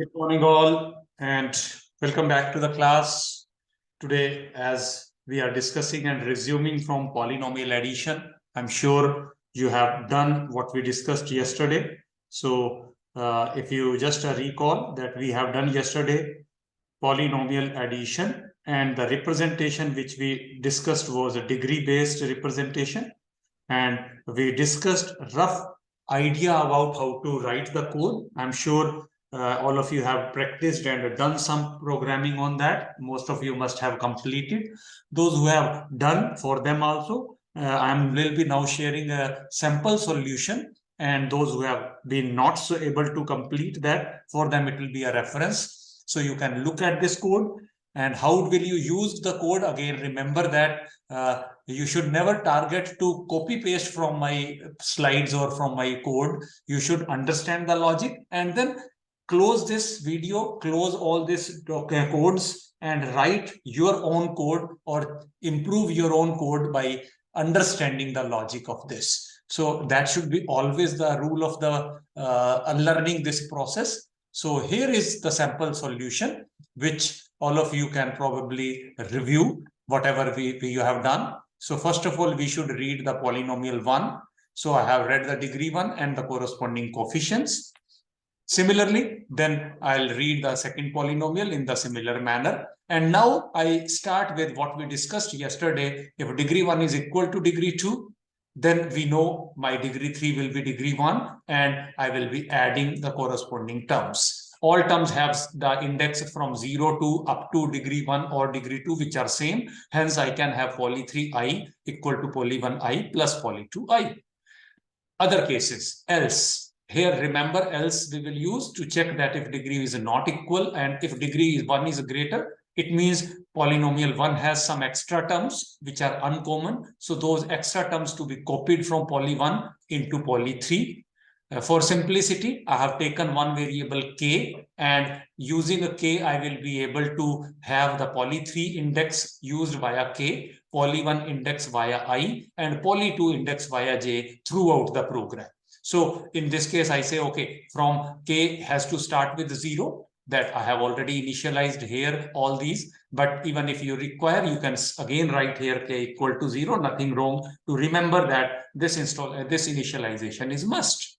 Good morning, all, and welcome back to the class. Today, as we are discussing and resuming from polynomial addition, I'm sure you have done what we discussed yesterday. So, if you just recall that we have done yesterday polynomial addition, and the representation which we discussed was a degree-based representation, and we discussed rough idea about how to write the code. I'm sure all of you have practiced and done some programming on that. Most of you must have completed. Those who have done, for them also, I will be now sharing a sample solution. And those who have been not so able to complete that, for them it will be a reference. So you can look at this code. And how will you use the code? Again, remember that you should never target to copy paste from my slides or from my code. You should understand the logic and then close this video, close all these codes and write your own code or improve your own code by understanding the logic of this. So that should be always the rule of the unlearning this process. So here is the sample solution, which all of you can probably review whatever you have done. So first of all, we should read the polynomial 1. So I have read the degree 1 and the corresponding coefficients. Similarly, then I'll read the second polynomial in the similar manner. And now I start with what we discussed yesterday. If degree 1 is equal to degree 2, then we know my degree 3 will be degree 1, and I will be adding the corresponding terms. All terms have the index from 0 to up to degree 1 or degree 2, which are same. Hence, I can have poly 3i equal to poly 1i plus poly 2i. Other cases, else. Here, remember, else we will use to check that if degree is not equal and if degree 1 is greater, it means polynomial 1 has some extra terms which are uncommon. So those extra terms to be copied from poly 1 into poly 3. For simplicity, I have taken one variable k, and using a k, I will be able to have the poly 3 index used via k, poly 1 index via I, and poly 2 index via j throughout the program. So in this case, I say, okay, from k has to start with 0. That I have already initialized here all these, but even if you require, you can again write here k equal to 0. Nothing wrong to remember that this initialization is must.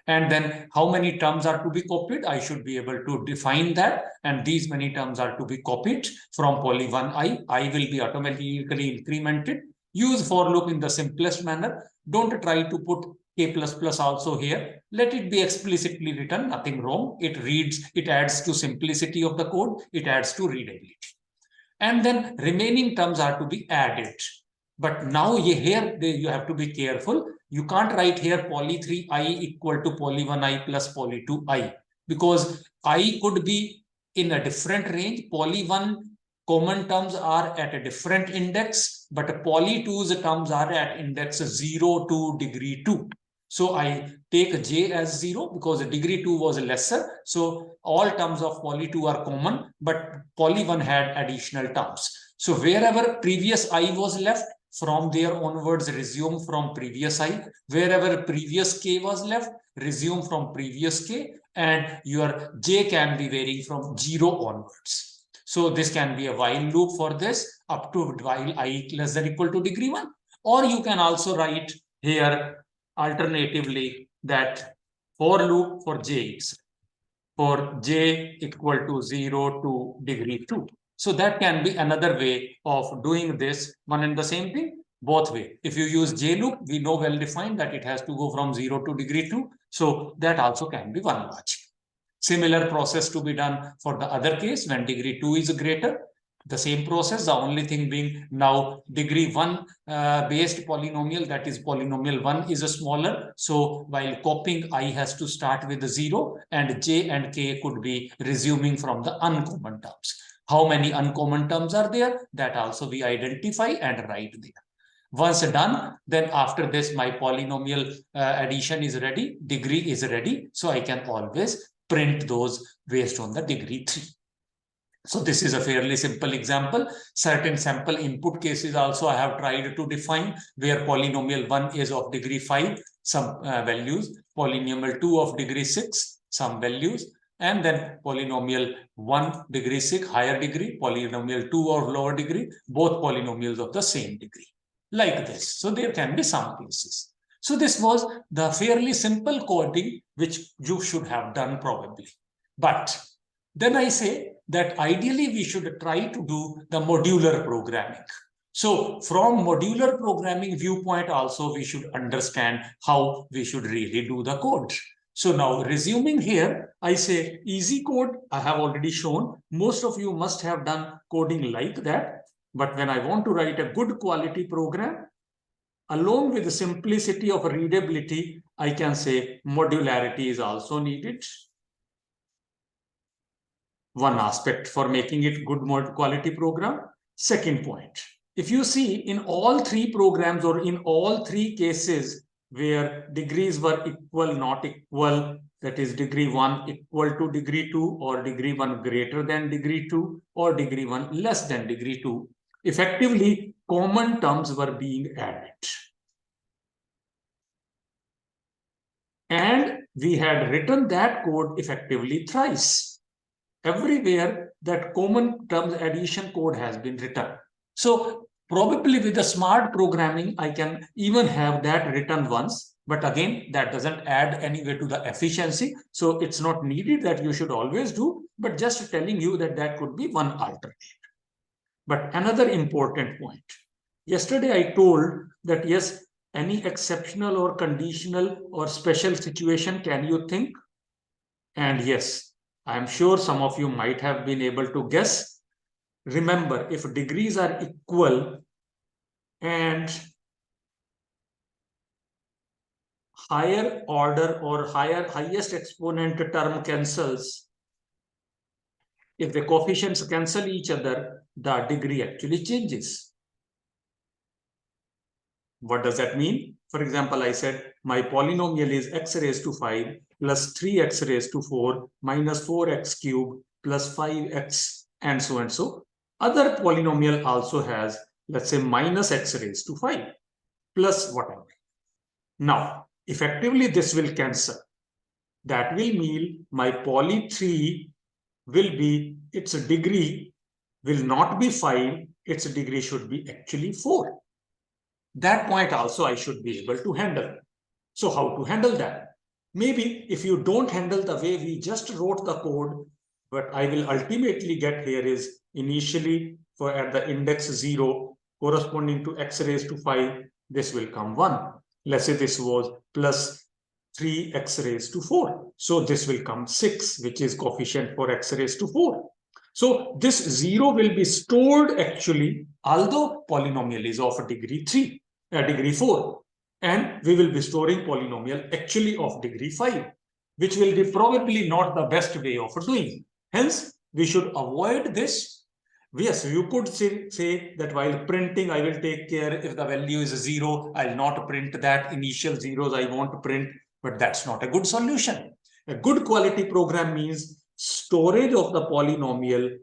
And then how many terms are to be copied? I should be able to define that. And these many terms are to be copied from poly 1i. I will be automatically incremented. Use for loop in the simplest manner. Don't try to put k++ also here. Let it be explicitly written. Nothing wrong. It reads, it adds to simplicity of the code. It adds to readability. And then remaining terms are to be added. But now here you have to be careful. You can't write here poly 3i equal to poly 1i plus poly 2i, because I could be in a different range. Poly 1 common terms are at a different index, but poly 2's terms are at index 0 to degree 2. So I take j as 0 because degree 2 was lesser. So all terms of poly 2 are common, but poly 1 had additional terms. So wherever previous I was left, from there onwards, resume from previous I. Wherever previous k was left, resume from previous k, and your j can be varying from 0 onwards. So this can be a while loop for this up to while I less than equal to degree 1. Or you can also write here alternatively that for loop for j, for j equal to 0 to degree 2. So that can be another way of doing this, one and the same thing, both way. If you use j loop, we know well defined that it has to go from 0 to degree 2. So that also can be one logic. Similar process to be done for the other case when degree 2 is greater. The same process, the only thing being now degree 1 based polynomial, that is polynomial 1 is a smaller. So while copying, I has to start with 0 and j and k could be resuming from the uncommon terms. How many uncommon terms are there? That also we identify and write there. Once done, then after this, my polynomial addition is ready, degree is ready. So I can always print those based on the degree 3. So this is a fairly simple example. Certain sample input cases also I have tried to define, where polynomial 1 is of degree 5, some values, polynomial 2 of degree 6, some values, and then polynomial 1 degree 6 higher degree, polynomial 2 or lower degree, both polynomials of the same degree, like this. So there can be some cases. So this was the fairly simple coding which you should have done probably. But then I say that ideally we should try to do the modular programming. So from modular programming viewpoint also we should understand how we should really do the code. So now resuming here, I say easy code I have already shown. Most of you must have done coding like that. But when I want to write a good quality program, along with the simplicity of readability, I can say modularity is also needed. One aspect for making it good quality program. Second point, if you see in all three programs or in all three cases where degrees were equal, not equal, that is degree 1 equal to degree 2 or degree 1 greater than degree 2 or degree 1 less than degree 2, effectively common terms were being added. And we had written that code effectively thrice. Everywhere that common terms addition code has been written. So probably with the smart programming, I can even have that written once. But again, that doesn't add anyway to the efficiency. So it's not needed that you should always do, but just telling you that that could be one alternative. But another important point. Yesterday I told that yes, any exceptional or conditional or special situation can you think? And yes, I'm sure some of you might have been able to guess. Remember, if degrees are equal and higher order or highest exponent term cancels, if the coefficients cancel each other, the degree actually changes. What does that mean? For example, I said my polynomial is x raised to 5 plus 3x raised to 4 minus 4x cubed plus 5x and so and so. Other polynomial also has, let's say, minus x raised to 5 plus whatever. Now, effectively, this will cancel. That will mean my poly 3 will be, its degree will not be 5, its degree should be actually 4. That point also I should be able to handle. So how to handle that? Maybe if you don't handle the way we just wrote the code, what I will ultimately get here is initially for at the index 0 corresponding to x raised to 5, this will come 1. Let's say this was plus 3x raised to 4. So this will come 6, which is coefficient for x raised to 4. So this 0 will be stored actually, although polynomial is of degree 3, degree 4. And we will be storing polynomial actually of degree 5, which will be probably not the best way of doing. Hence, we should avoid this. Yes, you could say that while printing, I will take care if the value is 0, I'll not print that initial zeros I want to print, but that's not a good solution. A good quality program means storage of the polynomial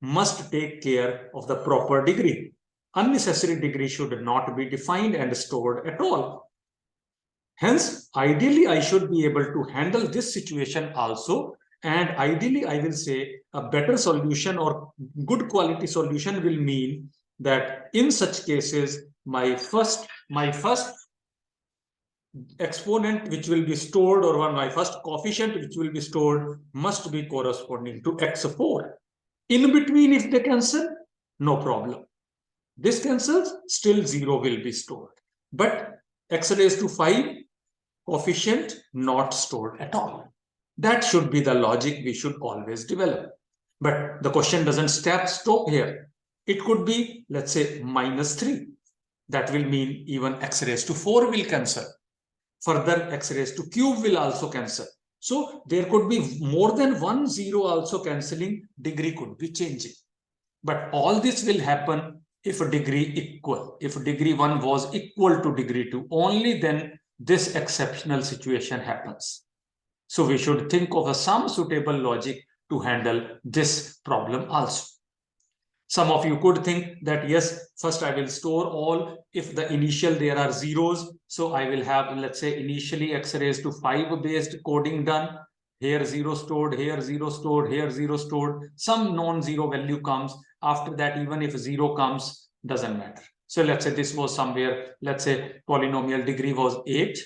must take care of the proper degree. Unnecessary degree should not be defined and stored at all. Hence, ideally, I should be able to handle this situation also. And ideally, I will say a better solution or good quality solution will mean that in such cases, my first exponent which will be stored or my first coefficient which will be stored must be corresponding to x4. In between, if they cancel, no problem. This cancels, still 0 will be stored. But x raised to 5 coefficient not stored at all. That should be the logic we should always develop. But the question doesn't stop here. It could be, let's say, minus 3. That will mean even x raised to 4 will cancel. Further, x raised to cube will also cancel. So there could be more than one 0 also cancelling, degree could be changing. But all this will happen if a degree equal. If degree 1 was equal to degree 2, only then this exceptional situation happens. So we should think of some suitable logic to handle this problem also. Some of you could think that, yes, first I will store all, if the initial there are zeros, so I will have, let's say, initially x raised to 5 based coding done. here 0 stored, here 0 stored, here 0 stored, some non-zero value comes. After that, even if 0 comes, doesn't matter. So let's say this was somewhere, let's say polynomial degree was 8.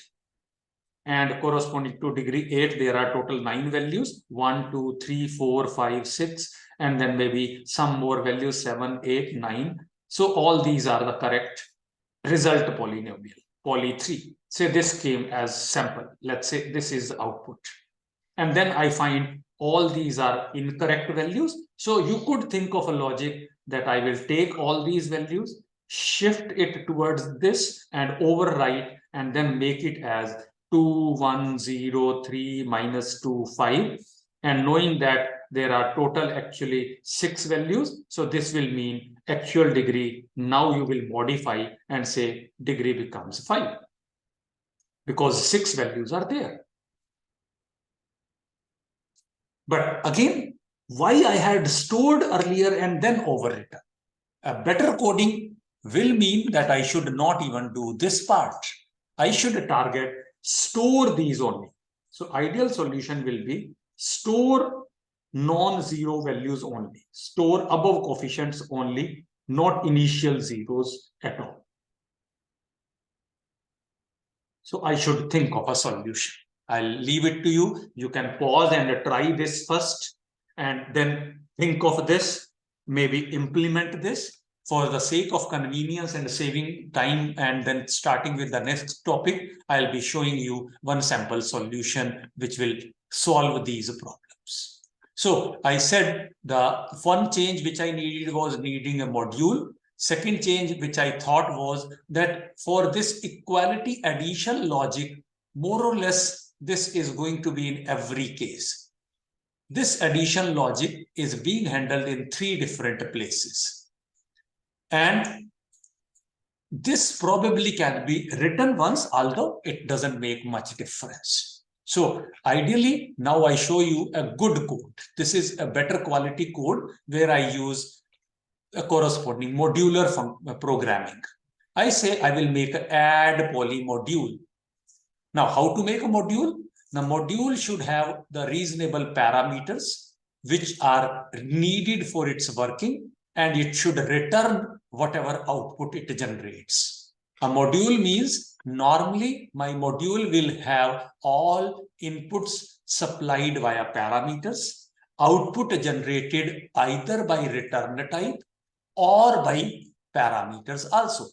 And corresponding to degree 8, there are total 9 values, 1, 2, 3, 4, 5, 6, and then maybe some more values, 7, 8, 9. So all these are the correct result polynomial, poly 3. Say this came as sample. Let's say this is the output. And then I find all these are incorrect values. So you could think of a logic that I will take all these values, shift it towards this and overwrite, and then make it as 2, 1, 0, 3, minus 2, 5. And knowing that there are total actually 6 values. So this will mean actual degree. Now you will modify and say degree becomes 5 because 6 values are there. But again, why I had stored earlier and then overwritten? A better coding will mean that I should not even do this part. I should target store these only. So ideal solution will be store non-zero values only. Store above coefficients only, not initial zeros at all. So I should think of a solution. I'll leave it to you. You can pause and try this first and then think of this, maybe implement this. For the sake of convenience and saving time and then starting with the next topic, I'll be showing you one sample solution which will solve these problems. So I said the one change which I needed was needing a module. Second change which I thought was that for this equality addition logic, more or less, this is going to be in every case. This addition logic is being handled in 3 different places. And this probably can be written once, although it doesn't make much difference. So ideally, now I show you a good code. This is a better quality code where I use a corresponding modular programming. I say I will make an add poly module. Now, how to make a module? The module should have the reasonable parameters which are needed for its working, and it should return whatever output it generates. A module means normally my module will have all inputs supplied via parameters, output generated either by return type or by parameters also.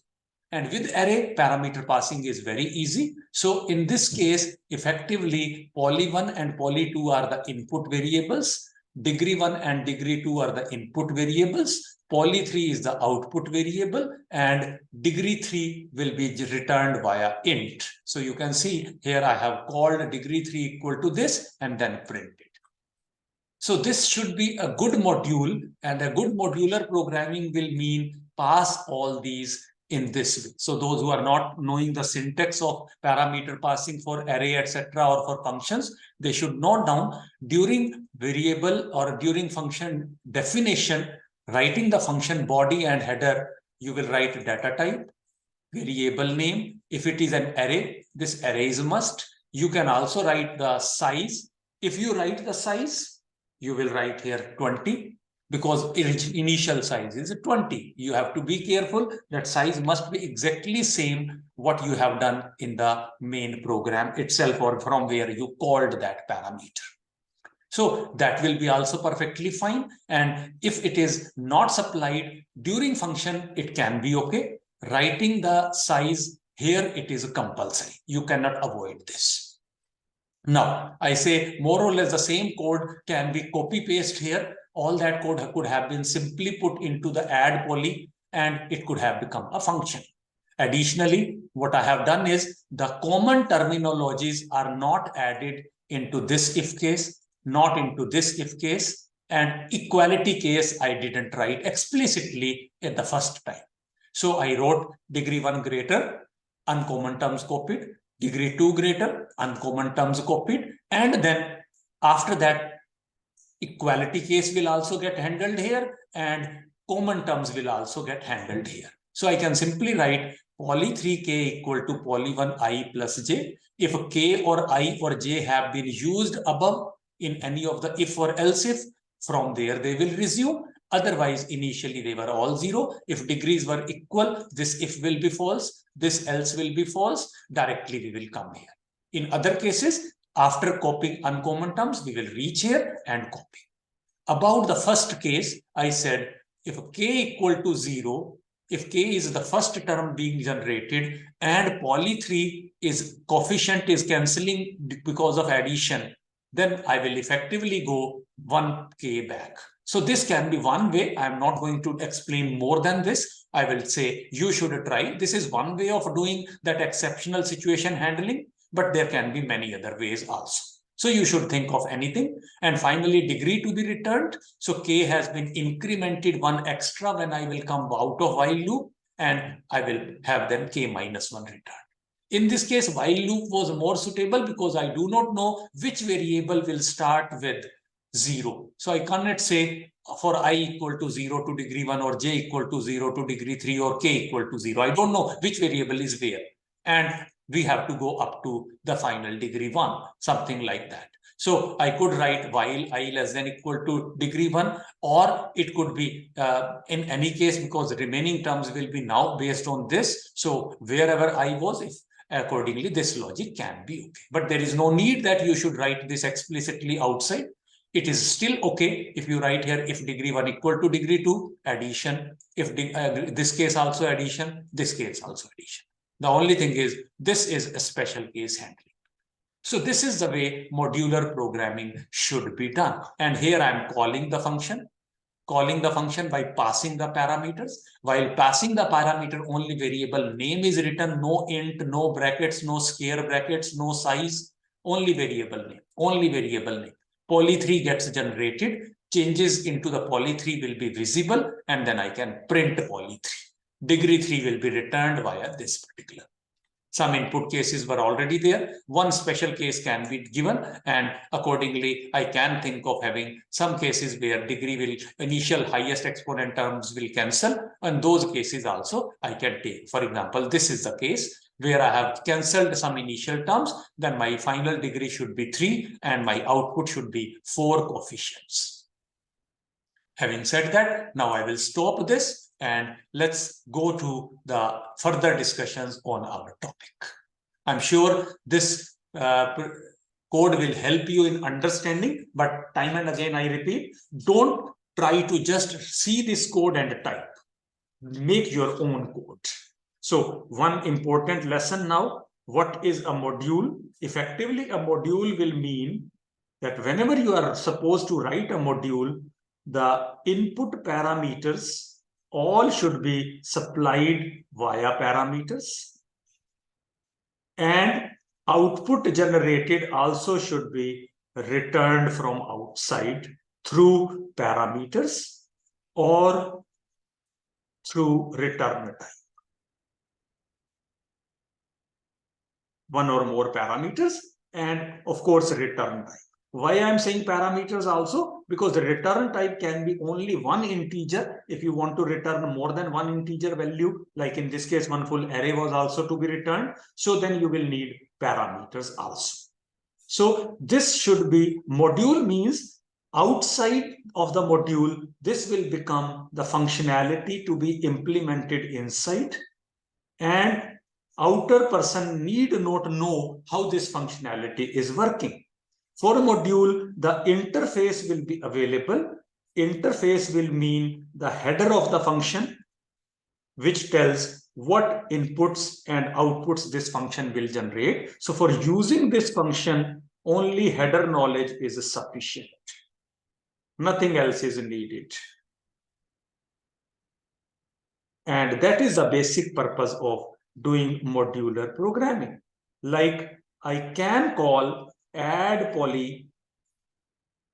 And with array, parameter passing is very easy. So in this case, effectively, poly1 and poly2 are the input variables. Degree 1 and degree 2 are the input variables. Poly3 is the output variable. And degree 3 will be returned via int. So you can see here I have called degree 3 equal to this and then print it. So this should be a good module, and a good modular programming will mean pass all these in this way. So those who are not knowing the syntax of parameter passing for array, etc., or for functions, they should note down during variable or during function definition, writing the function body and header, you will write data type, variable name. If it is an array, this array is a must. You can also write the size. If you write the size, you will write here 20. Because initial size is 20. You have to be careful that size must be exactly same what you have done in the main program itself or from where you called that parameter. So that will be also perfectly fine. And if it is not supplied during function, it can be okay. Writing the size here, it is compulsory. You cannot avoid this. Now, I say more or less the same code can be copy-paste here. All that code could have been simply put into the add poly and it could have become a function. Additionally, what I have done is the common terminologies are not added into this if case, not into this if case, and equality case I didn't write explicitly at the first time. So I wrote degree 1 greater, uncommon terms copied, degree 2 greater, uncommon terms copied, and then after that, equality case will also get handled here and common terms will also get handled here. So I can simply write poly 3k equal to poly 1 I plus j. If k or I or j have been used above, in any of the if or else if, from there they will resume. Otherwise, initially they were all 0. If degrees were equal, this if will be false, this else will be false. Directly we will come here. In other cases, after copying uncommon terms, we will reach here and copy. About the first case, I said if k equal to 0, if k is the first term being generated and poly 3 is coefficient is cancelling because of addition, then I will effectively go 1k back. So this can be one way. I am not going to explain more than this. I will say you should try. This is one way of doing that exceptional situation handling, but there can be many other ways also. So you should think of anything. And finally, degree to be returned. So k has been incremented 1 extra when I will come out of while loop, and I will have then k minus 1 returned. In this case, while loop was more suitable because I do not know which variable will start with 0. So I cannot say for I equal to 0 to degree 1 or j equal to 0 to degree 3 or k equal to 0. I don't know which variable is where. And we have to go up to the final degree 1, something like that. So I could write while I less than equal to degree 1, or it could be in any case, because the remaining terms will be now based on this. So wherever I was, if accordingly, this logic can be okay. But there is no need that you should write this explicitly outside. It is still okay if you write here if degree 1 equal to degree 2, addition. If this case also addition, this case also addition. The only thing is this is a special case handling. So this is the way modular programming should be done. And here I am calling the function by passing the parameters. While passing the parameter, only variable name is written, no int, no brackets, no scare brackets, no size, only variable name. Poly 3 gets generated, changes into the poly 3 will be visible, and then I can print poly 3. Degree 3 will be returned via this particular. Some input cases were already there. One special case can be given, and accordingly, I can think of having some cases where degree will initial highest exponent terms will cancel, and those cases also I can take. For example, this is the case where I have cancelled some initial terms, then my final degree should be 3 and my output should be 4 coefficients. Having said that, now I will stop this and let's go to the further discussions on our topic. I'm sure this code will help you in understanding, but time and again I repeat, don't try to just see this code and type. Make your own code. So one important lesson now, what is a module? Effectively, a module will mean that whenever you are supposed to write a module, the input parameters all should be supplied via parameters, and output generated also should be returned from outside through parameters or through return type. One or more parameters and of course return type. Why I am saying parameters also? Because the return type can be only one integer. If you want to return more than one integer value, like in this case, one full array was also to be returned. So then you will need parameters also. So this should be module means outside of the module, this will become the functionality to be implemented inside, and outer person need not know how this functionality is working. For a module, the interface will be available. Interface will mean the header of the function, which tells what inputs and outputs this function will generate. So for using this function, only header knowledge is sufficient. Nothing else is needed. And that is the basic purpose of doing modular programming. Like I can call add poly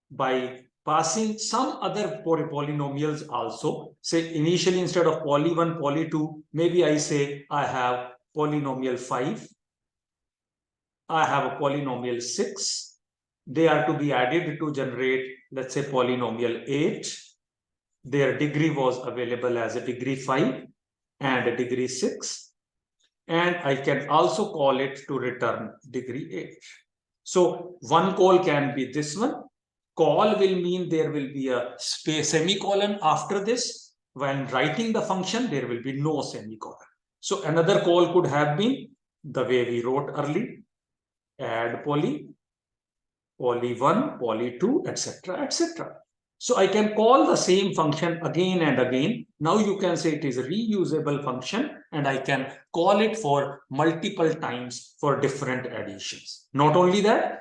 by passing some other polynomials also. Say initially instead of poly 1, poly 2, maybe I say I have polynomial 5. I have a polynomial 6. They are to be added to generate, let's say, polynomial 8. Their degree was available as a degree 5 and a degree 6. And I can also call it to return degree 8. So one call can be this one. call will mean there will be a space semicolon after this. When writing the function, there will be no semicolon. So another call could have been the way we wrote early, add poly, poly1, poly2, etc., etc. So I can call the same function again and again. Now you can say it is a reusable function, and I can call it for multiple times for different additions. Not only that,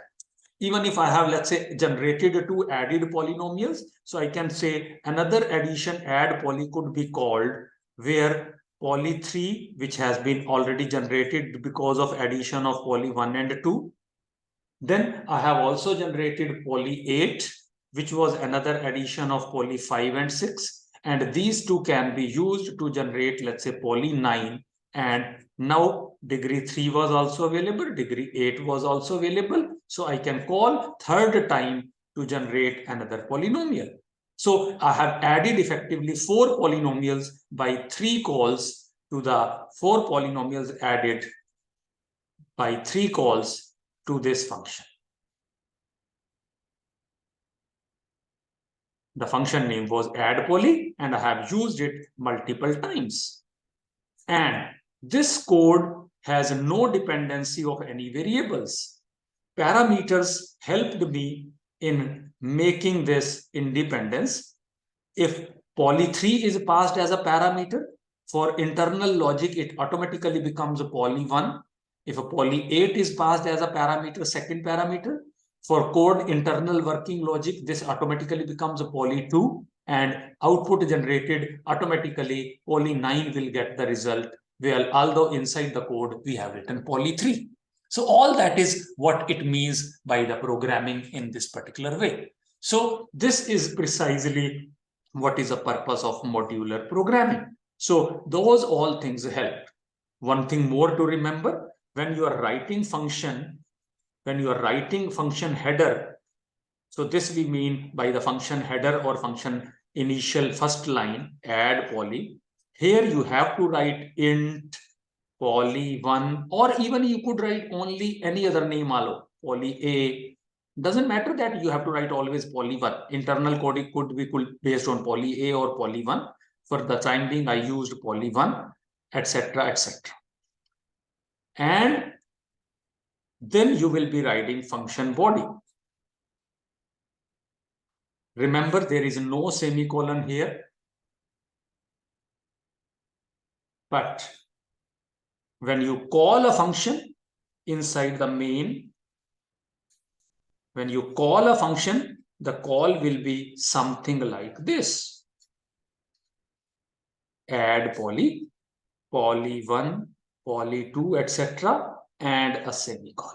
even if I have, let's say, generated two added polynomials, so I can say another addition add poly could be called where poly3, which has been already generated because of addition of poly1 and 2. Then I have also generated poly 8, which was another addition of poly 5 and 6. And these two can be used to generate, let's say, poly 9. And now degree 3 was also available, degree 8 was also available. So I can call third time to generate another polynomial. So I have added effectively 4 polynomials by 3 calls to the 4 polynomials added by 3 calls to this function. The function name was add poly, and I have used it multiple times. And this code has no dependency of any variables. Parameters helped me in making this independence. If poly 3 is passed as a parameter, for internal logic, it automatically becomes a poly 1. If a poly 8 is passed as a parameter, second parameter, for code internal working logic, this automatically becomes a poly 2, and output generated automatically poly 9 will get the result, well, although inside the code we have written poly 3. So all that is what it means by the programming in this particular way. So this is precisely what is the purpose of modular programming. So those all things help. One thing more to remember, when you are writing function header, so this we mean by the function header or function initial first line, add poly. Here you have to write int poly1, or even you could write only any other name, poly a. Doesn't matter that you have to write always poly1. Internal code could be based on poly a or poly1. For the time being, I used poly1, etc., etc. And then you will be writing function body. Remember, there is no semicolon here. But when you call a function inside the main, when you call a function, the call will be something like this. Add poly, poly1, poly2, etc., and a semicolon.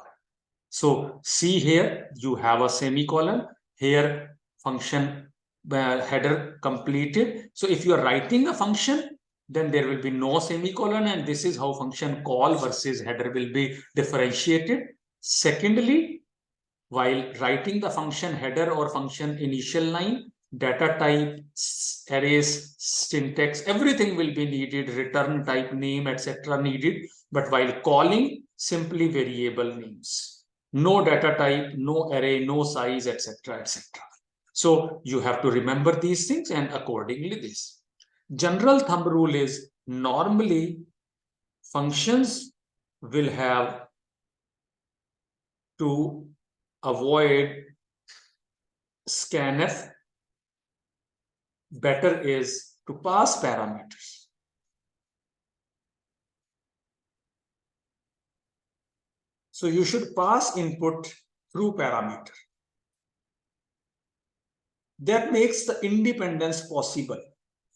So see here, you have a semicolon. Here, function header completed. So if you are writing a function, then there will be no semicolon, and this is how function call versus header will be differentiated. Secondly, while writing the function header or function initial line, data type, arrays, syntax, everything will be needed, return type, name, etc. needed. But while calling, simply variable names. No data type, no array, no size, etc., etc. So you have to remember these things, and accordingly this. General thumb rule is normally functions will have to avoid scanf. Better is to pass parameters. So you should pass input through parameter. That makes the independence possible.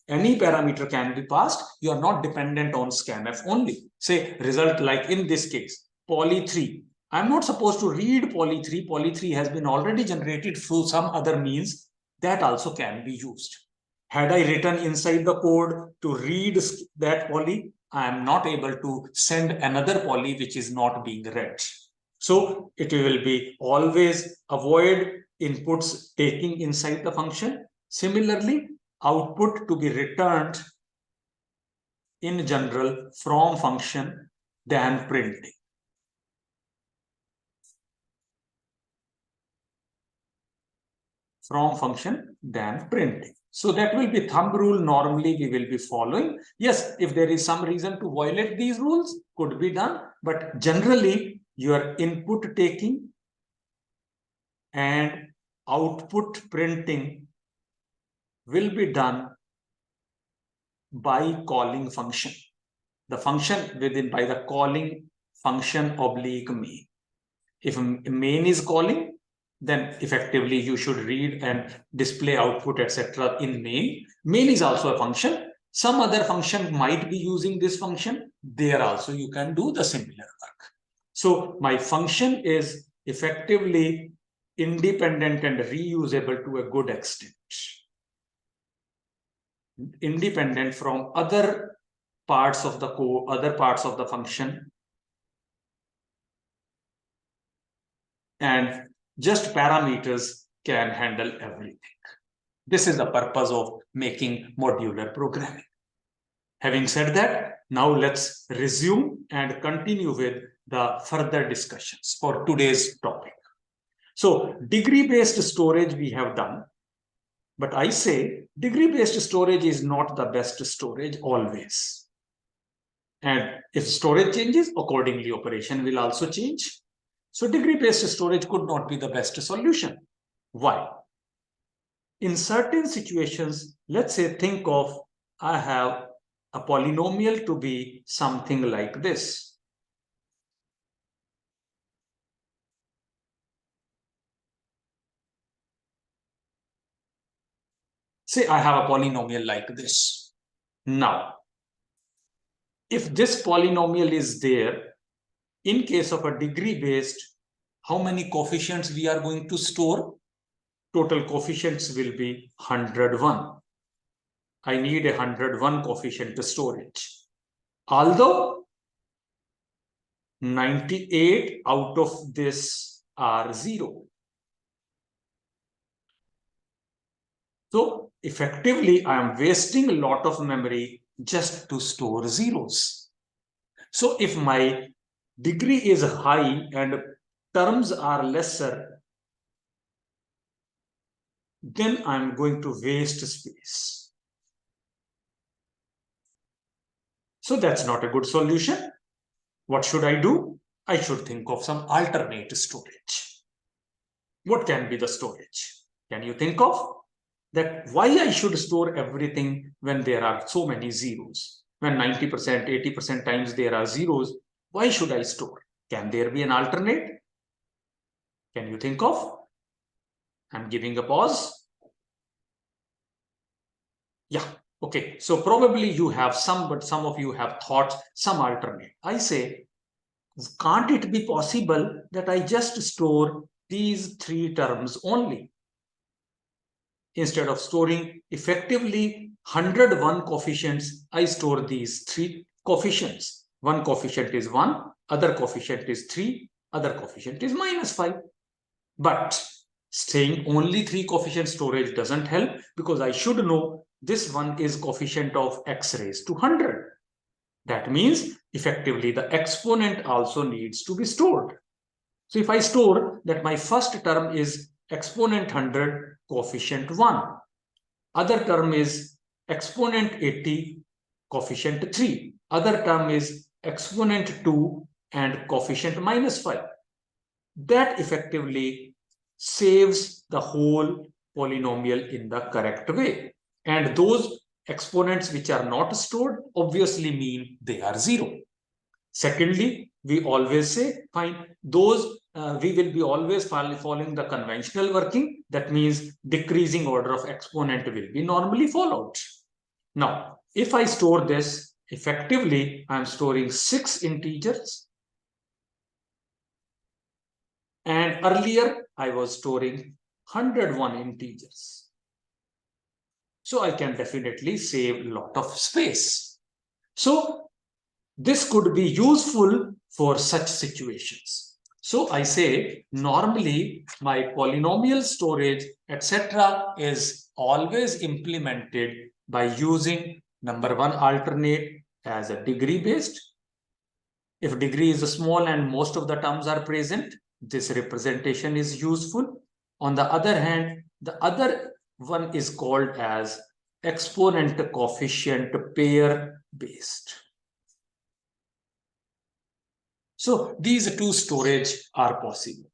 Any parameter can be passed. You are not dependent on scanf only. Say result like in this case, poly 3. I'm not supposed to read poly 3. Poly 3 has been already generated through some other means. That also can be used. Had I written inside the code to read that poly, I am not able to send another poly which is not being read. So it will be always avoid inputs taking inside the function. Similarly, output to be returned in general from function than printing. from function than printing. So that will be thumb rule. Normally we will be following. Yes, if there is some reason to violate these rules, could be done. But generally, your input taking and output printing will be done by calling function. The function within by the calling function oblique main. If main is calling, then effectively you should read and display output, etc. in main. Main is also a function. Some other function might be using this function. There also you can do the similar work. So my function is effectively independent and reusable to a good extent. Independent from other parts of the code, other parts of the function, and just parameters can handle everything. This is the purpose of making modular programming. Having said that, now let's resume and continue with the further discussions for today's topic. So degree-based storage we have done, but I say degree-based storage is not the best storage always. And if storage changes, accordingly operation will also change. So degree-based storage could not be the best solution. Why? In certain situations, let's say think of, I have a polynomial to be something like this. Say I have a polynomial like this. Now, if this polynomial is there, in case of a degree-based, how many coefficients we are going to store? Total coefficients will be 101. I need a 101 coefficient storage. Although 98 out of this are 0. So effectively, I am wasting a lot of memory just to store zeros. So if my degree is high and terms are lesser, then I'm going to waste space. So that's not a good solution. What should I do? I should think of some alternate storage. What can be the storage? Can you think of that? Why I should store everything when there are so many zeros? When 90%, 80% times there are zeros, why should I store? Can there be an alternate? Can you think of? I'm giving a pause. Yeah, okay. So probably you have some, but some of you have thought some alternate. I say, can't it be possible that I just store these 3 terms only? Instead of storing effectively 101 coefficients, I store these 3 coefficients. One coefficient is 1, other coefficient is 3, other coefficient is -5. But staying only 3 coefficient storage doesn't help, because I should know this one is coefficient of x raised to 100. That means effectively the exponent also needs to be stored. So if I store that my first term is exponent 100, coefficient 1. Other term is exponent 80, coefficient 3. Other term is exponent 2 and coefficient -5. That effectively saves the whole polynomial in the correct way. And those exponents which are not stored obviously mean they are 0. Secondly, we always say, fine, those we will be always following the conventional working. That means decreasing order of exponent will be normally followed. Now, if I store this, effectively, I'm storing 6 integers. And earlier, I was storing 101 integers. So I can definitely save a lot of space. So this could be useful for such situations. So I say, normally my polynomial storage, etc., is always implemented by using number 1 alternate as a degree based. If degree is small and most of the terms are present, this representation is useful. On the other hand, The other one is called as exponent coefficient pair based. So these two storage are possible.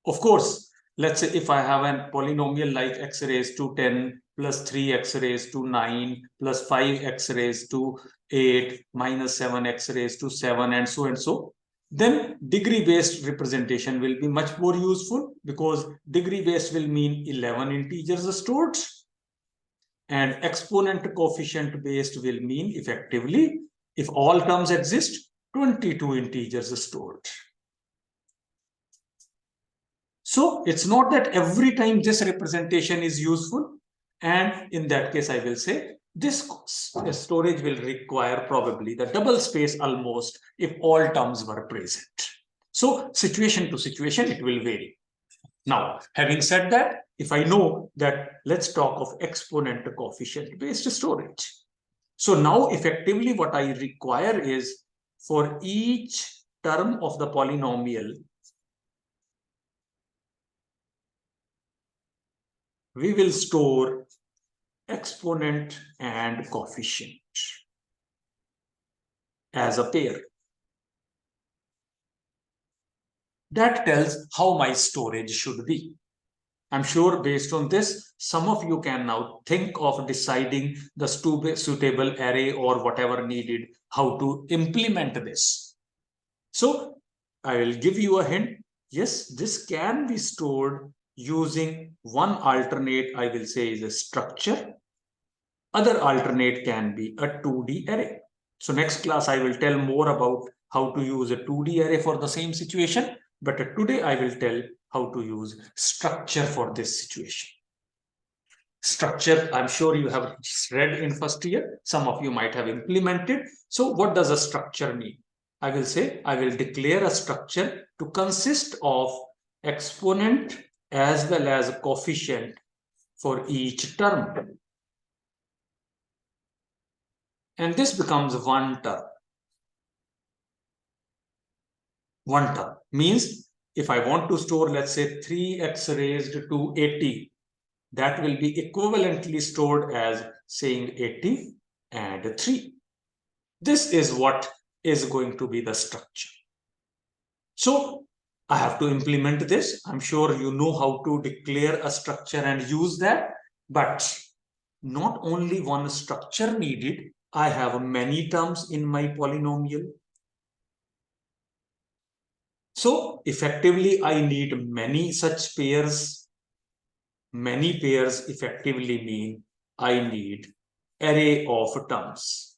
Of course, let's say if I have a polynomial like x raised to 10 plus 3x raised to 9 plus 5x raised to 8 minus 7x raised to 7 and so, then degree-based representation will be much more useful, because degree-based will mean 11 integers stored, and exponent coefficient based will mean effectively, if all terms exist, 22 integers stored. So it's not that every time this representation is useful, and in that case I will say this storage will require probably the double space almost if all terms were present. So situation to situation it will vary. Now, having said that, if I know that, let's talk of exponent coefficient based storage. So now effectively what I require is, for each term of the polynomial, we will store exponent and coefficient as a pair. That tells how my storage should be. I'm sure based on this, some of you can now think of deciding the suitable array or whatever needed, how to implement this. So I will give you a hint. Yes, this can be stored using one alternate, I will say, is a structure. Other alternate can be a 2D array. So next class, I will tell more about how to use a 2D array for the same situation. But today I will tell how to use structure for this situation. Structure, I'm sure you have read in first year. Some of you might have implemented. So what does a structure mean? I will say I will declare a structure to consist of exponent as well as a coefficient for each term. And this becomes one term. One term means if I want to store, let's say, 3x raised to 80, that will be equivalently stored as saying 80 and 3. This is what is going to be the structure. So I have to implement this. I'm sure you know how to declare a structure and use that, but not only one structure needed. I have many terms in my polynomial. So effectively, I need many such pairs. Many pairs effectively mean I need array of terms.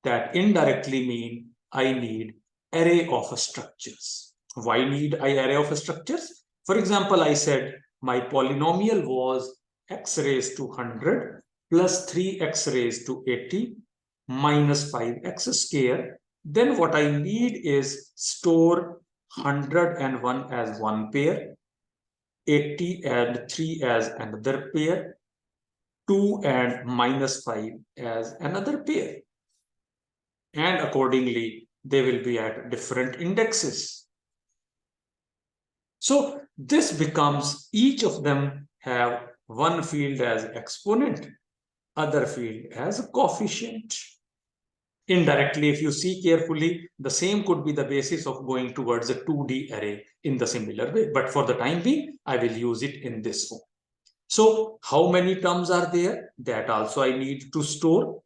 That indirectly mean I need array of structures. Why need I array of structures? For example, I said my polynomial was x raised to 100 plus 3x raised to 80 minus 5x square. Then what I need is store 101 as one pair, 80 and 3 as another pair, 2 and minus 5 as another pair. And accordingly, they will be at different indexes. So this becomes, each of them have one field as exponent, other field as a coefficient. Indirectly, if you see carefully, the same could be the basis of going towards a 2D array in the similar way. But for the time being, I will use it in this form. So how many terms are there? That also I need to store.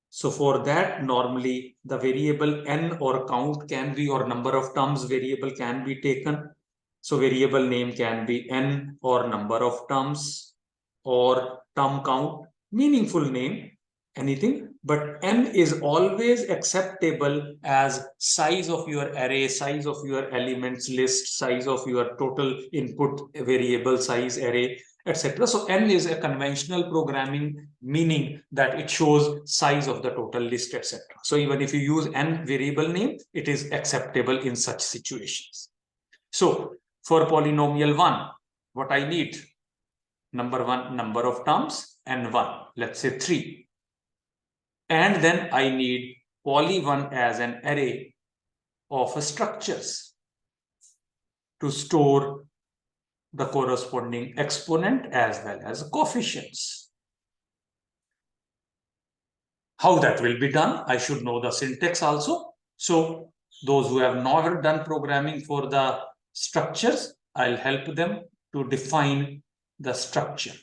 So for that, normally the variable n or count can be, or number of terms variable can be taken. So variable name can be n or number of terms or term count, meaningful name, anything, but n is always acceptable as size of your array, size of your elements list, size of your total input variable size array, etc. So n is a conventional programming, meaning that it shows size of the total list, etc. So even if you use n variable name, it is acceptable in such situations. So for polynomial 1, what I need? Number 1, number of terms, and 1, let's say 3. And then I need poly1 as an array of structures to store the corresponding exponent as well as coefficients. How that will be done? I should know the syntax also. So those who have never done programming for the structures, I'll help them to define the structure.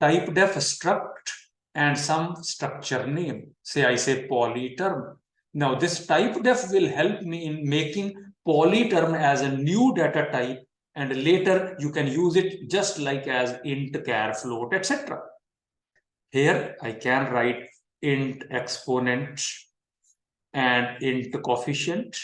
Type def struct and some structure name. Say I say polyterm. Now this type def will help me in making polyterm as a new data type, and later you can use it just like as int, char, float, etc. Here I can write int exponent and int coefficient.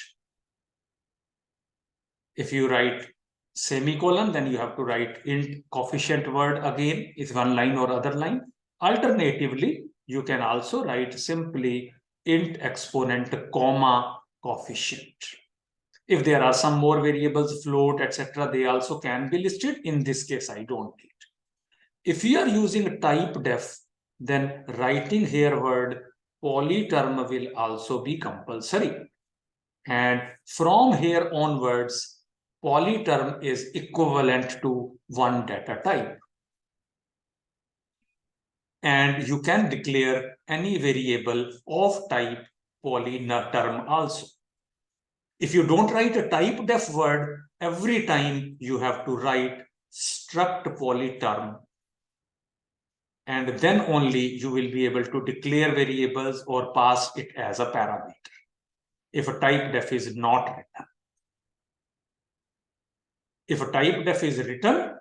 If you write semicolon, then you have to write int coefficient word again, is one line or other line. Alternatively, you can also write simply int exponent comma coefficient. If there are some more variables, float, etc., they also can be listed. In this case, I don't need. If you are using type def, then writing here word polyterm will also be compulsory. And from here onwards, polyterm is equivalent to one data type. And you can declare any variable of type polyterm also. If you don't write a type def word, every time you have to write struct polyterm. And then only you will be able to declare variables or pass it as a parameter if a type def is not written. If a type def is written,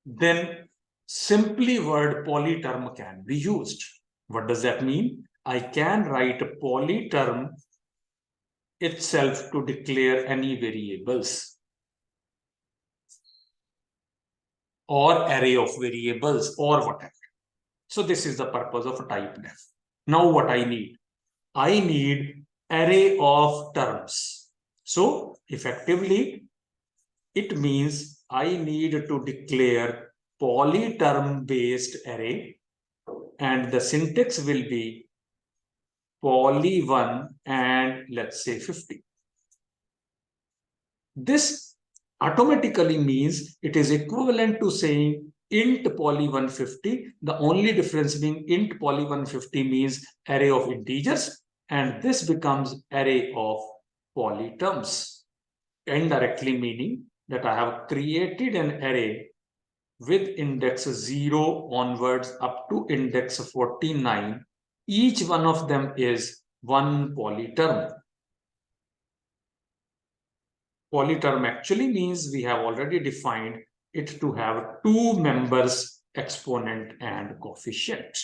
then simply word polyterm can be used. What does that mean? I can write a polyterm itself to declare any variables or array of variables or whatever. So this is the purpose of a type def. Now what I need? I need array of terms. So effectively, it means I need to declare polyterm based array, and the syntax will be poly1 and let's say 50. This automatically means it is equivalent to saying int poly150. The only difference being int poly150 means array of integers, and this becomes array of polyterms, indirectly meaning that I have created an array with index 0 onwards up to index 49. Each one of them is one polyterm. Polyterm actually means we have already defined it to have two members, exponent and coefficient.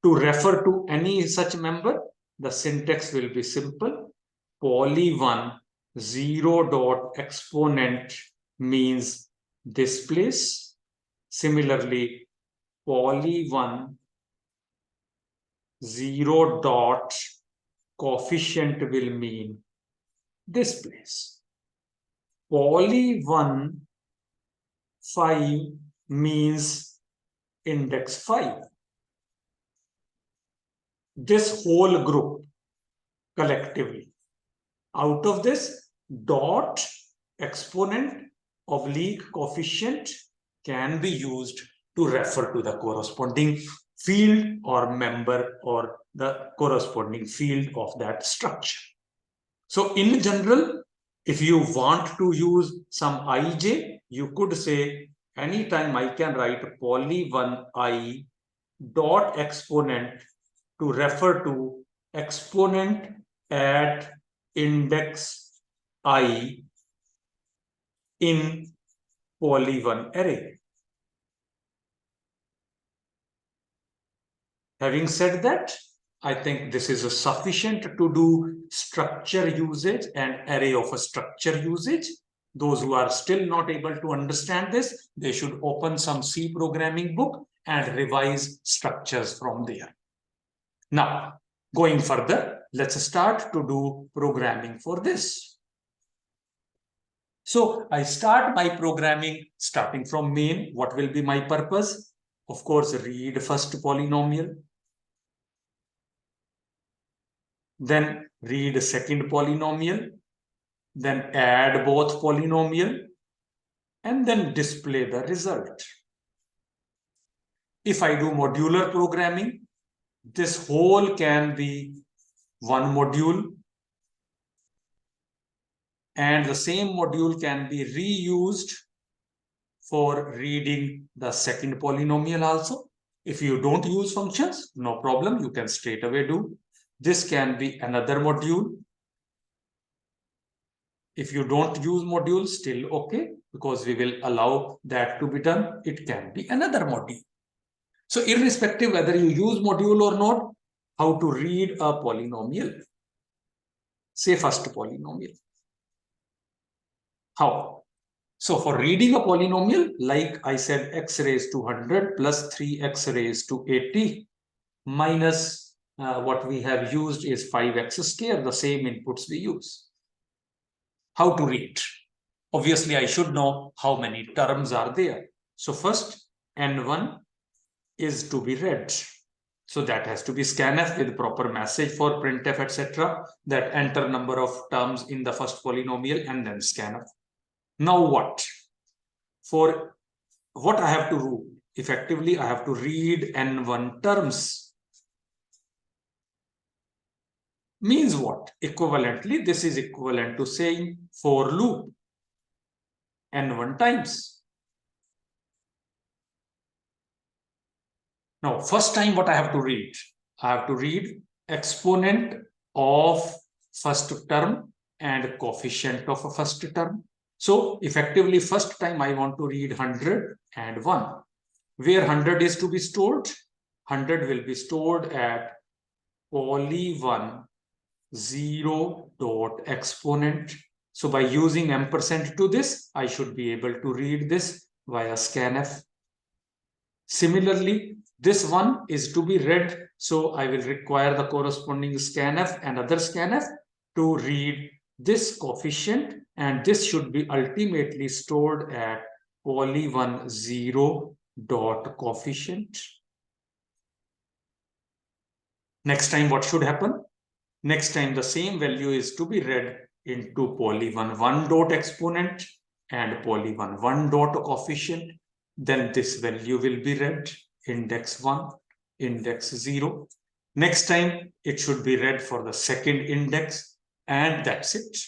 To refer to any such member, the syntax will be simple. Poly1 0 dot exponent means this place. Similarly, poly1 0 dot coefficient will mean this place. Poly1 5 means index 5. This whole group collectively. Out of this, dot exponent oblique coefficient can be used to refer to the corresponding field or member or the corresponding field of that structure. So in general, if you want to use some ij, you could say anytime I can write poly1 I dot exponent to refer to exponent at index I in poly1 array. Having said that, I think this is sufficient to do structure usage and array of a structure usage. Those who are still not able to understand this, they should open some C programming book and revise structures from there. Now, going further, let's start to do programming for this. So I start my programming starting from main. What will be my purpose? Of course, read first polynomial. Then read second polynomial. then add both polynomial, and then display the result. If I do modular programming, this whole can be one module, and the same module can be reused for reading the second polynomial also. If you don't use functions, no problem, you can straight away do. This can be another module. If you don't use modules, still okay, because we will allow that to be done. It can be another module. So irrespective whether you use module or not, how to read a polynomial? Say first polynomial. How? So for reading a polynomial, like I said, x raised to 100 plus 3x raised to 80 minus what we have used is 5x square, the same inputs we use. How to read? Obviously, I should know how many terms are there. So first, n1 is to be read. So that has to be scanf with proper message for printf, etc. That enter number of terms in the first polynomial and then scanf. Now what? For what I have to do? Effectively, I have to read n1 terms. Means what? Equivalently, this is equivalent to saying for loop n1 times. Now, first time what I have to read? I have to read exponent of first term and coefficient of a first term. So effectively, first time I want to read 100 and 1. Where 100 is to be stored? 100 will be stored at poly1 0 dot exponent. So by using ampersand to this, I should be able to read this via scanf. Similarly, this one is to be read, so I will require the corresponding scanf and other scanf to read this coefficient, and this should be ultimately stored at poly1 0 dot coefficient. Next time what should happen? Next time the same value is to be read into poly1 1 dot exponent and poly1 1 dot coefficient. Then this value will be read, index 1, index 0. Next time it should be read for the second index, and that's it.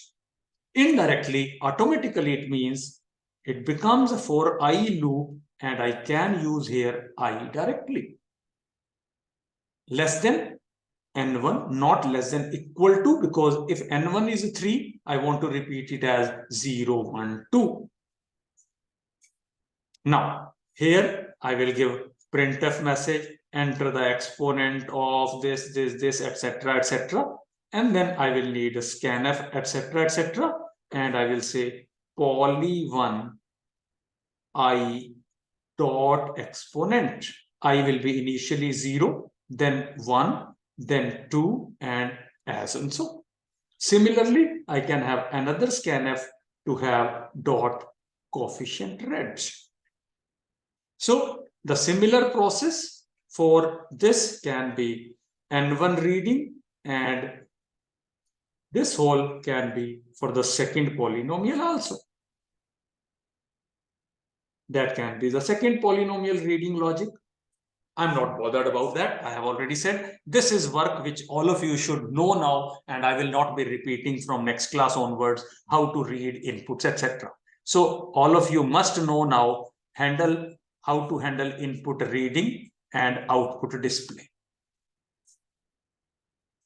Indirectly, automatically it means it becomes a for I loop, and I can use here I directly. Less than n1, not less than equal to, because if n1 is 3, I want to repeat it as 0, 1, 2. Now, here I will give printf message, enter the exponent of this, etc., etc. And then I will need a scanf, etc., etc. And I will say poly1 I dot exponent. I will be initially 0, then 1, then 2, and as and so. Similarly, I can have another scanf to have dot coefficient read. So the similar process for this can be n1 reading, and this whole can be for the second polynomial also. That can be the second polynomial reading logic. I'm not bothered about that. I have already said this is work which all of you should know now, and I will not be repeating from next class onwards how to read inputs, etc. So all of you must know now how to handle input reading and output display.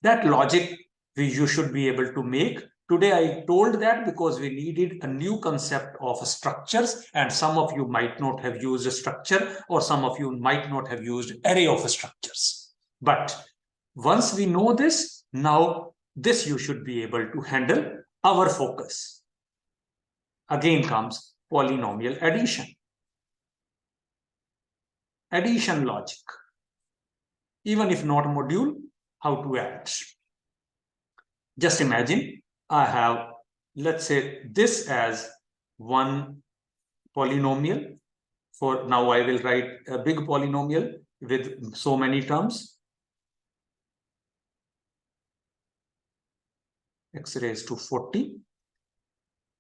That logic you should be able to make. Today I told that because we needed a new concept of structures, and some of you might not have used a structure, or some of you might not have used array of structures. But once we know this, now this you should be able to handle. Our focus again comes polynomial addition. Addition logic. Even if not module, how to add. Just imagine I have, let's say, this as one polynomial. For now, I will write a big polynomial with so many terms. X raised to 40.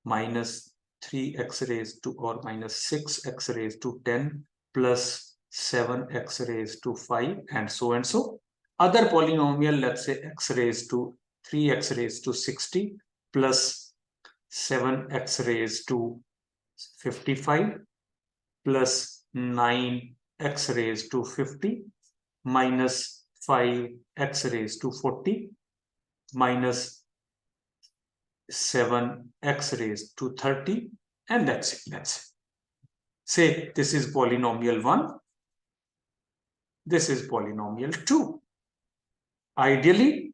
minus 3x raised to or minus 6x raised to 10 plus 7x raised to 5 and so and so. Other polynomial, let's say x raised to 3x raised to 60 plus 7x raised to 55 plus 9x raised to 50 minus 5x raised to 40 minus 7x raised to 30 and that's it. That's it. Say this is polynomial 1. This is polynomial 2. Ideally,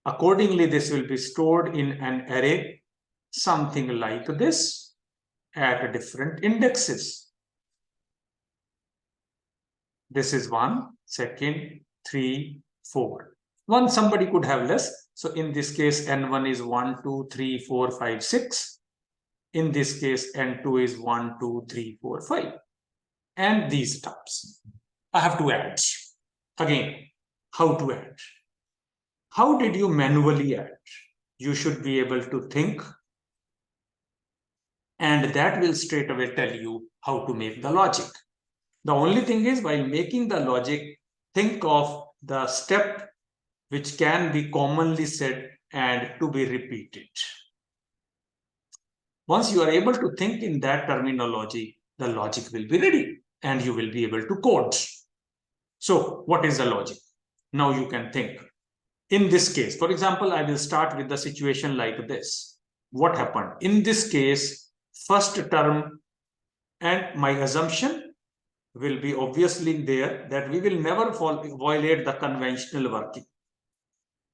accordingly, this will be stored in an array, something like this, at different indexes. This is 1, 2, 3, 4. One, somebody could have less. So in this case, n1 is 1, 2, 3, 4, 5, 6. In this case, n2 is 1, 2, 3, 4, 5. And these terms. I have to add. Again, how to add? How did you manually add? You should be able to think, and that will straight away tell you how to make the logic. The only thing is, while making the logic, think of the step which can be commonly said and to be repeated. Once you are able to think in that terminology, the logic will be ready and you will be able to code. So what is the logic? Now you can think. In this case, for example, I will start with the situation like this. What happened? In this case, first term, and my assumption will be obviously there that we will never violate the conventional working.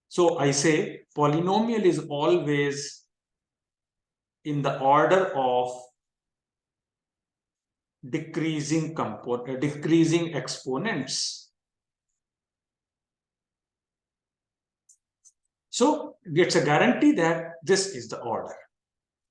So I say polynomial is always in the order of decreasing exponents. So it's a guarantee that this is the order.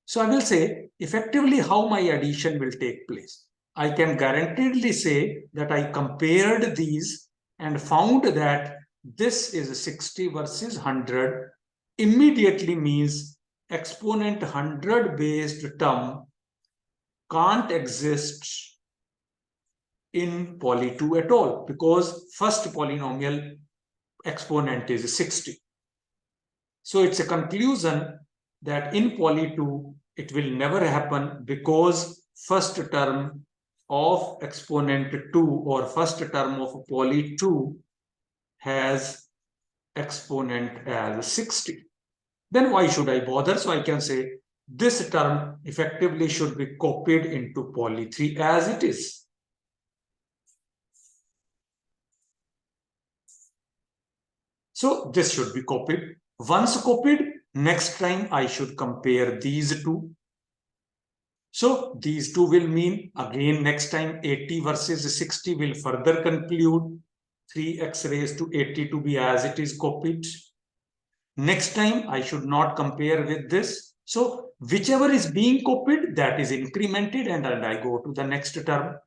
So I will say effectively how my addition will take place. I can guaranteedly say that I compared these and found that this is 60 versus 100 immediately means exponent 100 based term can't exist in poly 2 at all because first polynomial exponent is 60. So it's a conclusion that in poly 2 it will never happen because first term of exponent 2 or first term of poly 2 has exponent as 60. Then why should I bother? So I can say this term effectively should be copied into poly 3 as it is. So this should be copied. Once copied, next time I should compare these two. So these two will mean again next time 80 versus 60 will further conclude 3x raised to 80 to be as it is copied. Next time I should not compare with this. So whichever is being copied, that is incremented and I go to the next term.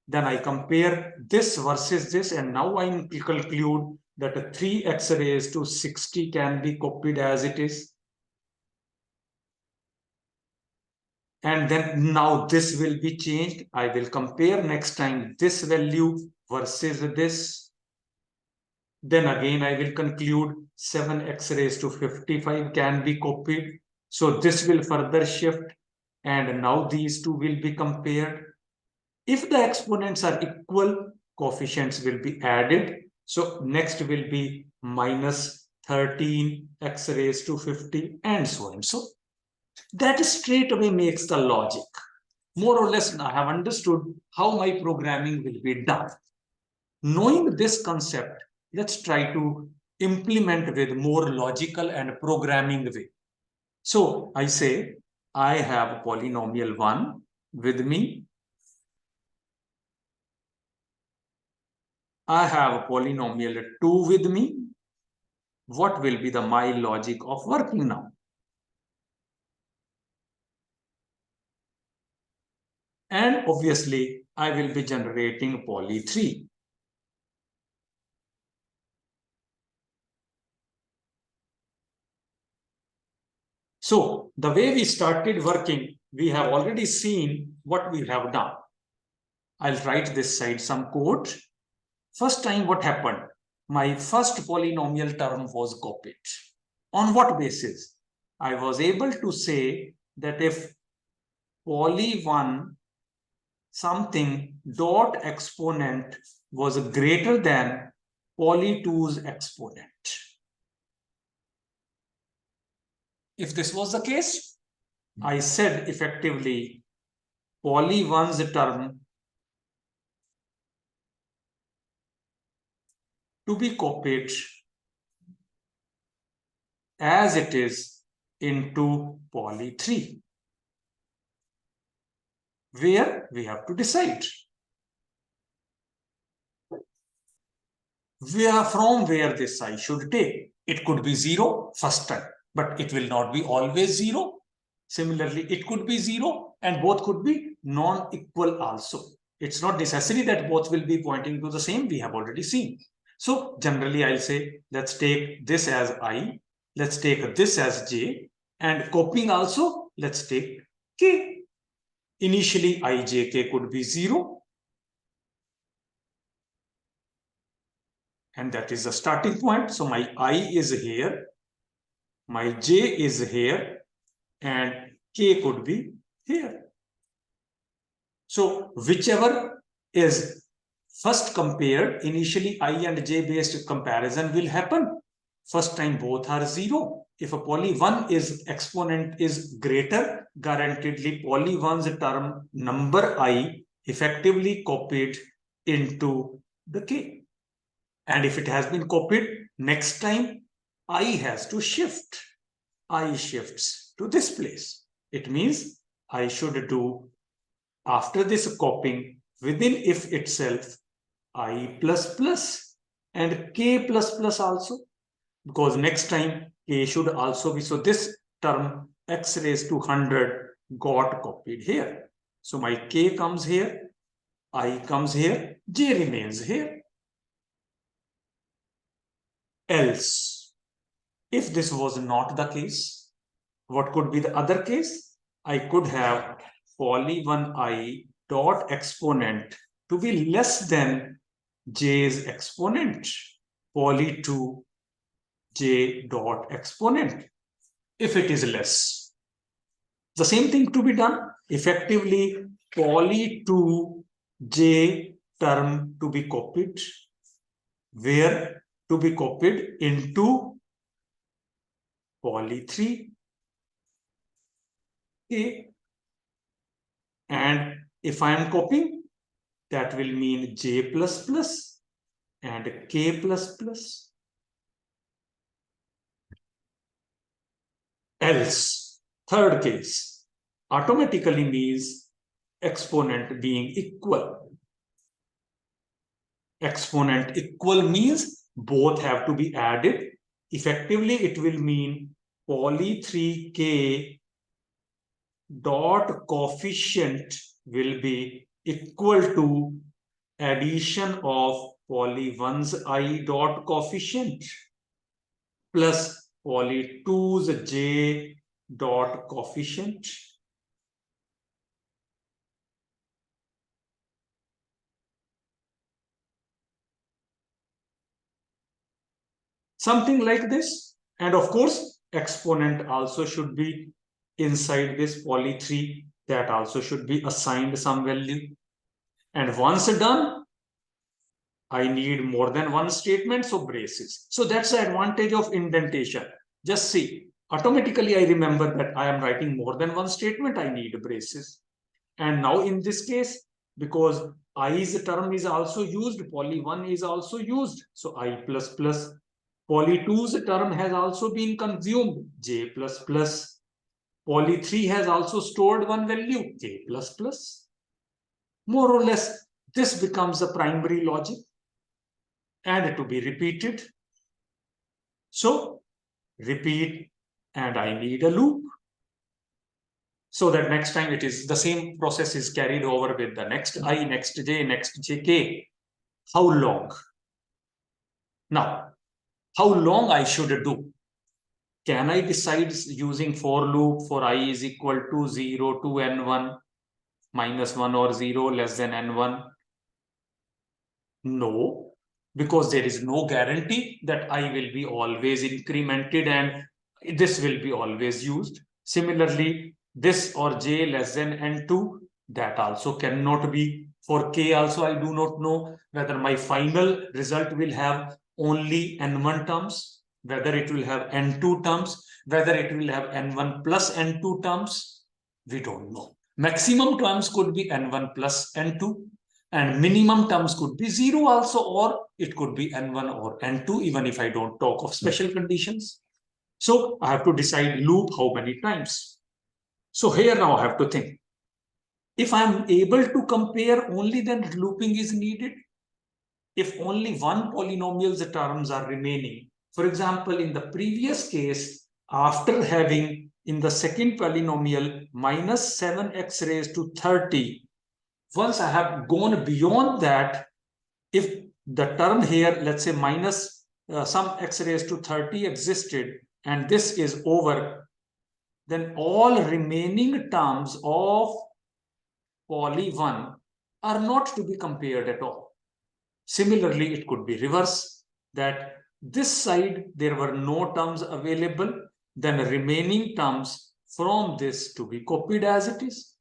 Then I compare this versus this and now I conclude that a 3x raised to 60 can be copied as it is. And then now this will be changed. I will compare next time this value versus this. Then again, I will conclude 7x raised to 55 can be copied. So this will further shift. And now these two will be compared. If the exponents are equal, coefficients will be added. So next will be minus 13x raised to 50 and so on. So that straight away makes the logic. More or less, I have understood how my programming will be done. Knowing this concept, let's try to implement with more logical and programming way. So I say, I have polynomial 1 with me. I have polynomial 2 with me. What will be the my logic of working now? And obviously, I will be generating poly 3. So the way we started working, we have already seen what we have done. I'll write this side some code. First time what happened? My first polynomial term was copied. On what basis? I was able to say that if poly1 something dot exponent was greater than poly2's exponent. If this was the case, I said effectively poly1's term to be copied as it is into poly3, where we have to decide where this I should take. It could be 0 first time, but it will not be always 0. Similarly, it could be 0 and both could be non-equal also. It's not necessary that both will be pointing to the same. We have already seen. So generally, I'll say, let's take this as I, let's take this as j, and copying also, let's take k. Initially, I, j, k could be 0. And that is the starting point. So my I is here, my j is here, and k could be here. So whichever is first compared, initially I and j based comparison will happen. First time both are 0. If a poly1 is exponent is greater, guaranteedly poly1's term number I effectively copied into the k. And if it has been copied, next time I has to shift. I shifts to this place. It means I should do, after this copying, within if itself, I plus plus and k plus plus also. Because next time k should also be, so this term x raised to 100 got copied here. So my k comes here, I comes here, j remains here. Else, if this was not the case, what could be the other case? I could have poly1i dot exponent to be less than j's exponent, poly2 j dot exponent. If it is less, the same thing to be done. Effectively, poly2 j term to be copied, where to be copied into poly3 k. And if I am copying, that will mean j plus plus and k plus plus. Else, third case, automatically means exponent being equal. Exponent equal means both have to be added. Effectively, it will mean poly3k dot coefficient will be equal to addition of poly1's I dot coefficient plus poly2's j dot coefficient. Something like this. And of course, exponent also should be inside this poly3. That also should be assigned some value. And once done, I need more than one statement, so braces. So that's the advantage of indentation. Just see, automatically I remember that I am writing more than one statement, I need braces. And now in this case, because i's term is also used, poly1 is also used, so I plus plus. Poly2's term has also been consumed, j plus plus. Poly3 has also stored one value, k plus plus. More or less, this becomes the primary logic and to be repeated. So repeat, and I need a loop. So that next time it is the same process is carried over with the next I, next j, next jk. How long? Now, how long I should do? Can I decide using for loop for I is equal to 0 to n1 minus 1 or 0 less than n1? No, because there is no guarantee that I will be always incremented and this will be always used. Similarly, this or j less than n2, that also cannot be. For k also, I do not know whether my final result will have only n1 terms, whether it will have n2 terms, whether it will have n1 plus n2 terms. We don't know. Maximum terms could be n1 plus n2. And minimum terms could be 0 also, or it could be n1 or n2, even if I don't talk of special conditions. So I have to decide loop how many times. So here now I have to think. If I'm able to compare, only then looping is needed. If only one polynomial's terms are remaining. For example, in the previous case, after having in the second polynomial minus 7x raised to 30, once I have gone beyond that, if the term here, let's say minus some x raised to 30 existed, and this is over, then all remaining terms of poly 1 are not to be compared at all. Similarly, it could be reverse, that this side there were no terms available, then remaining terms from this to be copied as it is.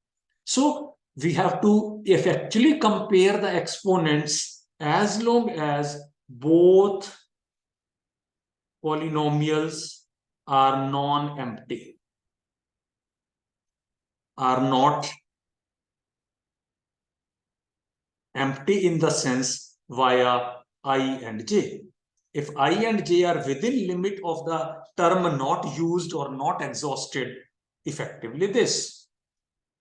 So we have to effectively compare the exponents as long as both polynomials are non-empty, are not empty in the sense via I and j. If I and j are within limit of the term not used or not exhausted, effectively this.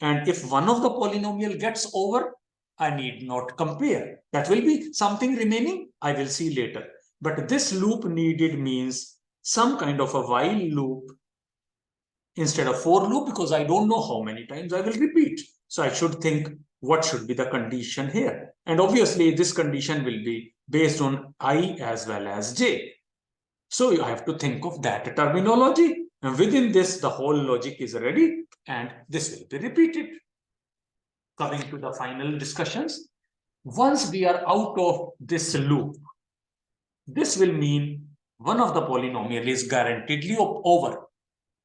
And if one of the polynomial gets over, I need not compare. That will be something remaining, I will see later. But this loop needed means some kind of a while loop instead of for loop, because I don't know how many times I will repeat. So I should think what should be the condition here. And obviously this condition will be based on I as well as j. So you have to think of that terminology. And within this, the whole logic is ready and this will be repeated. Coming to the final discussions. Once we are out of this loop, this will mean one of the polynomial is guaranteedly over.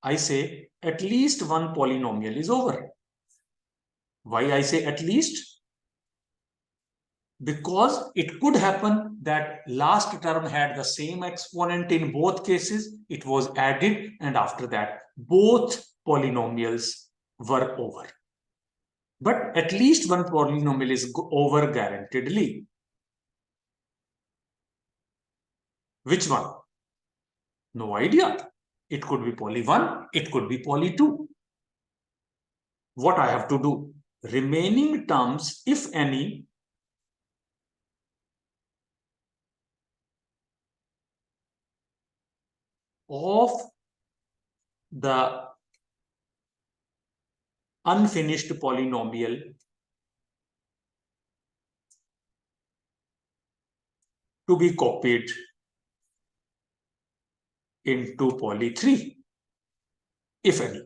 I say at least one polynomial is over. Why I say at least? Because it could happen that last term had the same exponent in both cases. It was added, and after that, both polynomials were over. But at least one polynomial is over guaranteedly. Which one? No idea. It could be poly 1, it could be poly 2. What I have to do? Remaining terms, if any, of the unfinished polynomial to be copied into poly 3, if any.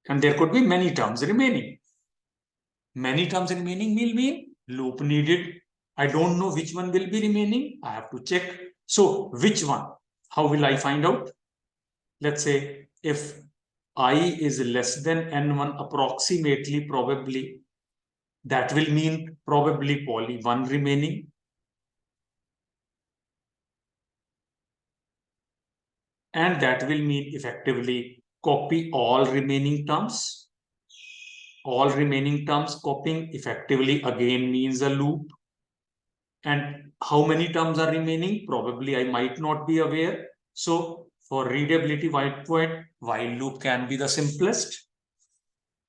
And there could be many terms remaining. Many terms remaining will mean loop needed. I don't know which one will be remaining. I have to check. So which one? How will I find out? Let's say if I is less than n1 approximately, probably, that will mean probably poly 1 remaining. And that will mean effectively copy all remaining terms. All remaining terms copying effectively again means a loop. And how many terms are remaining? Probably I might not be aware. So for readability point, while loop can be the simplest.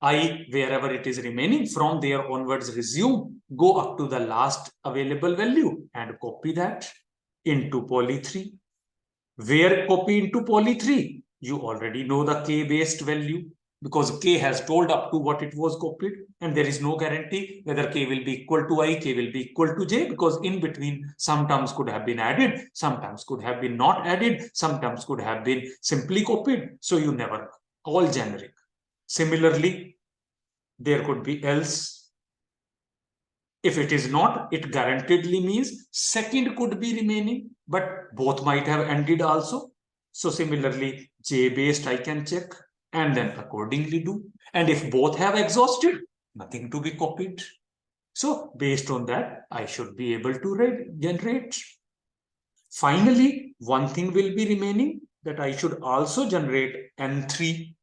I, wherever it is remaining, from there onwards resume, go up to the last available value and copy that into poly 3. Where copy into poly 3? You already know the k-based value. because k has told up to what it was copied, and there is no guarantee whether k will be equal to I, k will be equal to j, because in between some terms could have been added, some terms could have been not added, some terms could have been simply copied. So you never know. All generic. Similarly, there could be else. If it is not, it guaranteedly means second could be remaining, but both might have ended also. So similarly, j based I can check and then accordingly do. And if both have exhausted, nothing to be copied. So based on that, I should be able to generate. Finally, one thing will be remaining, that I should also generate n3,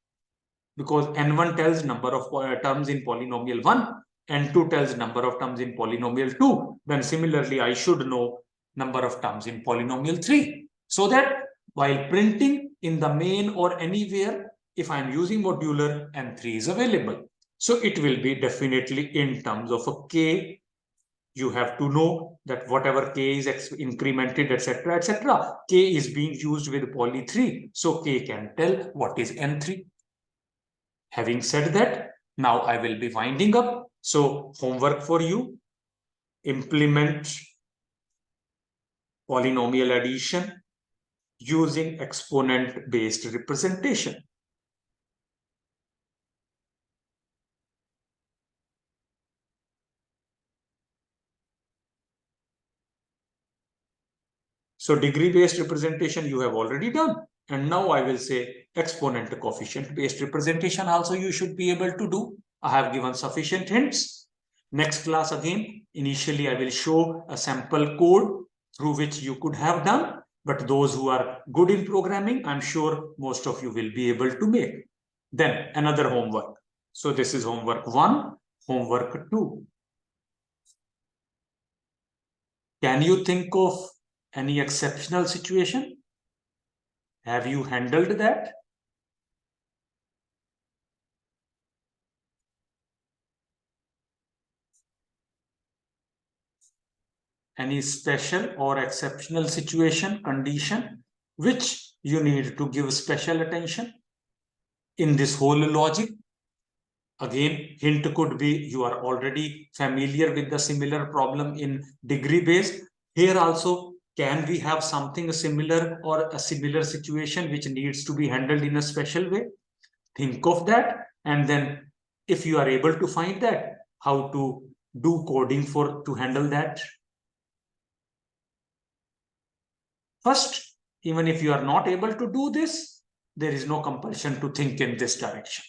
because n1 tells number of terms in polynomial 1, n2 tells number of terms in polynomial 2. Then similarly, I should know number of terms in polynomial 3. So that while printing in the main or anywhere, if I'm using modular, n3 is available. So it will be definitely in terms of a k. You have to know that whatever k is incremented, etc., etc., k is being used with poly 3. So k can tell what is n3. Having said that, now I will be winding up. So homework for you: implement polynomial addition using exponent-based representation. So degree-based representation you have already done. And now I will say exponent coefficient-based representation also you should be able to do. I have given sufficient hints. Next class again, initially I will show a sample code through which you could have done. But those who are good in programming, I'm sure most of you will be able to make. Then another homework. So this is homework 1, homework 2. Can you think of any exceptional situation? Have you handled that? Any special or exceptional situation, condition, which you need to give special attention in this whole logic? Again, hint could be you are already familiar with the similar problem in degree based. Here also, can we have something similar or a similar situation which needs to be handled in a special way? Think of that, and then if you are able to find that, how to do coding to handle that. First, even if you are not able to do this, there is no compulsion to think in this direction.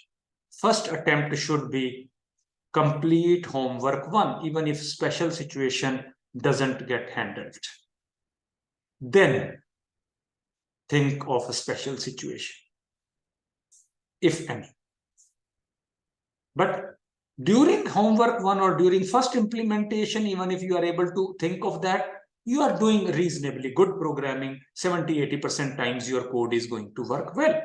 First attempt should be complete homework 1, even if special situation doesn't get handled. Then think of a special situation, if any. But during homework 1 or during first implementation, even if you are able to think of that, you are doing reasonably good programming. 70-80% times your code is going to work well.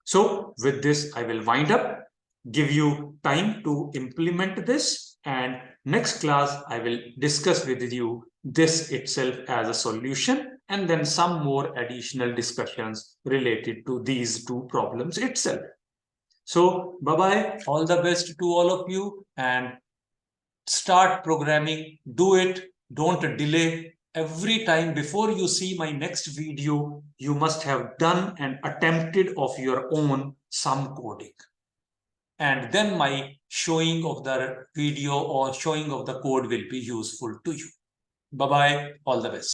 So with this, I will wind up, give you time to implement this, and next class, I will discuss with you this itself as a solution, and then some more additional discussions related to these two problems itself. So bye-bye, all the best to all of you, and start programming, do it, don't delay. Every time before you see my next video, you must have done and attempted of your own some coding. And then my showing of the video or showing of the code will be useful to you. Bye-bye, all the best.